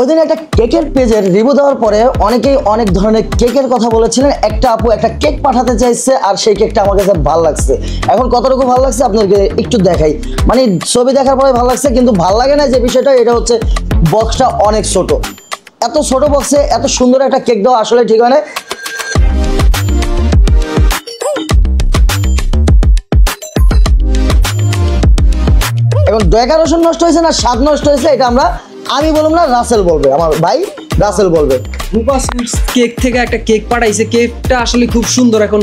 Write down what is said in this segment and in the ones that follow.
ওইদিন একটা কেকের পেজের রিভিউ দেওয়ার পরে অনেকেই অনেক ধরনের কেকের কথা বলেছিলেন। একটা আপু একটা কেক পাঠাতে চাইছে আর সেই কেকটা আমার কাছে ভালো লাগছে। এখন কতটুকু ভালো লাগছে আপনাদেরকে একটু দেখাই। মানে ছবি দেখার পরে ভালো লাগছে, কিন্তু ভালো লাগে না যে বিষয়টা, এটা হচ্ছে বক্সটা অনেক ছোট। এত ছোট বক্সে এত সুন্দর একটা কেক দেওয়া আসলে ঠিক হয় না। এখন ডেকোরেশন নষ্ট হয়েছে না স্বাদ নষ্ট হয়েছে, এটা আমি বললাম না, রাসেল বলবে, আমার ভাই রাসেল বলবে। রূপা সুইটস কেক থেকে একটা কেক পাঠাইছে, কেকটা আসলে খুব সুন্দর। এখন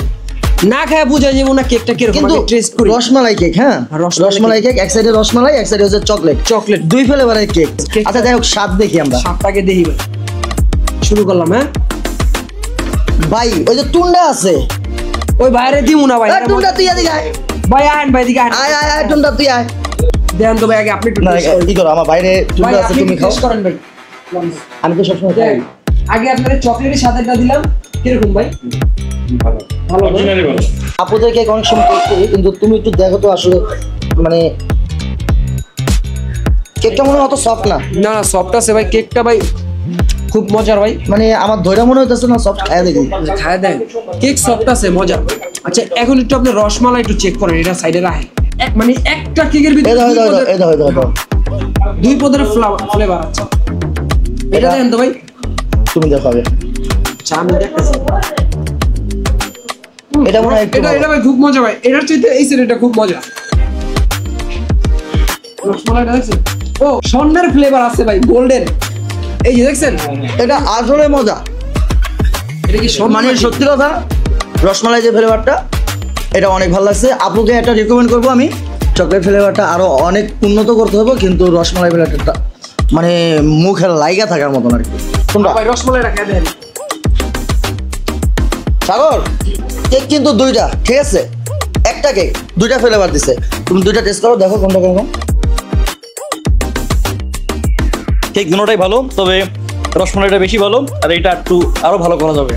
না খায় বোঝা যাবে না কেকটা কিরকম, কিন্তু টেস্ট করি। রসমালাই কেক, হ্যাঁ রসমালাই কেক, এক সাইডে রসমালাই, এক সাইডে হচ্ছে চকলেট, দুই ফ্লেভারের কেক। আচ্ছা যাই হোক, স্বাদ দেখি আমরা, স্বাদটাকে দেখি ভাই। শুরু করলাম। হ্যাঁ ভাই ওই যে টুন্ডা আছে, ওই বাইরে দিমু না ভাই। টুন্ডা তুই এদিকে আয় ভাই, আয় ভাই দিকে আয় আয় টুন্ডা তুই আয়। দেন তো ভাই আগে আপনি কি করো, আমার বাইরে টুন্ডা আছে, তুমি খাও। করেন ভাই, আমি তো সবসময় খাই। আগে আপনাদের চকলেটের সাথেটা দিলাম, কিরকম ভাই? ভালো ভালো ভালো। আপুদের কেক অনেক সময় টেস্ট করি, কিন্তু তুমি একটু দেখো তো আসলে, মানে কেকটা মনে হয় অত সফট না। না সফট আছে ভাই কেকটা ভাই, খুব মজার ভাই। মানে আমার ধৈর্য মনে হইতেছে না, সফট খায়া দেখি। খায়া দেন, কেক সফট আছে, মজা। আচ্ছা এখন একটু আপনি রসমালাই একটু চেক করেন, এটা সাইডে রাখেন। মানে একটা কেকের ভিতরে দুই পদের ফ্লেভার আছে। এটা দেন তো ভাই, তুমি দেখো আগে। আচ্ছা আমি দেখতেছি। এটা মনে হয় এটা ভাই খুব মজা ভাই, এটার চাইতে এই সেটটা খুব মজা। রসমালাইটা দেখছেন? ও স্বর্ণের ফ্লেভার আছে ভাই, গোল্ডেন। এই যে দেখছেন, এটা আসলে মজা। এটা কি মানে সত্যি কথা, রসমালাই যে ফ্লেভারটা, এটা অনেক ভালো লাগছে। আপুকে একটা রিকমেন্ড করবো আমি, চকলেট ফ্লেভারটা আরো অনেক উন্নত করতে হবে, কিন্তু রসমালাই ফ্লেভারটা মানে মুখের লাইগা থাকার মতন আর কি। তোমরা ভাই রসমালাইটা খেয়ে দেন। সাগর কেক কিন্তু দুইটা, ঠিক আছে? একটা কেক দুইটা ফ্লেভার দিছে, তুমি দুইটা টেস্ট করো, দেখো কোনটা কেমন। কেক দুটোটাই ভালো, তবে রসমালাইটা বেশি ভালো, আর এটা একটু আরো ভালো করা যাবে।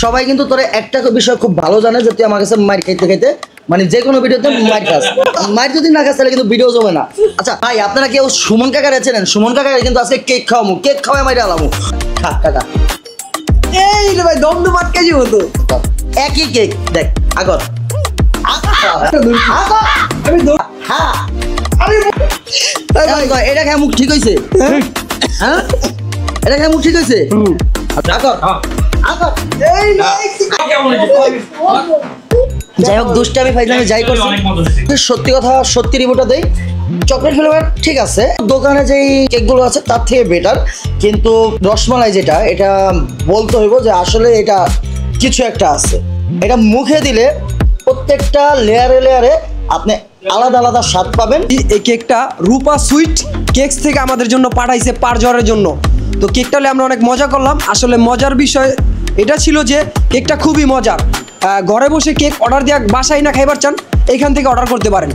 সবাই কিন্তু তোরা একটা বিষয় খুব ভালো জানে যে তুই আমার কাছে মাইর খাইতে খাইতে, মানে যে কোনো ভিডিওতে মাইর খাস। মাইর যদি না খাস তাহলে কিন্তু ভিডিও জমে না। আচ্ছা ভাই, আপনারা কেউ সুমন কাকারে চেনেন? সুমন কাকা কিন্তু আজকে কেক খাওয়ামু, কেক খাওয়াই মাইরে আলামু। খা কাকা, এই রে ভাই দমদমাত কেজি হতো একই কেক দেখ। আগর এটা খায় মুখ ঠিক হয়েছে? হ্যাঁ এটা খায় মুখ ঠিক হয়েছে? যাই হোক, দুষ্টামি ফাইজলামি যাই করছি, সত্যি কথা সত্যি রিভিউটা দেই। চকলেট ফ্লেভার ঠিক আছে, দোকানে যেই কেকগুলো আছে তার থেকে বেটার, কিন্তু রসমালাই যেটা, এটা বলতে হইব যে আসলে এটা কিছু একটা আছে। এটা মুখে দিলে প্রত্যেকটা লেয়ারে লেয়ারে আপনি আলাদা আলাদা স্বাদ পাবেন। এই কেকটা রূপা সুইট কেকস থেকে আমাদের জন্য পাঠাইছে পারজরের জন্য। তো কেকটা আমরা অনেক মজা করলাম। আসলে মজার বিষয় এটা ছিল যে কেকটা খুবই মজার। ঘরে বসে কেক অর্ডার দেওয়া, বাসায় না খাইবার চান, এখান থেকে অর্ডার করতে পারেন।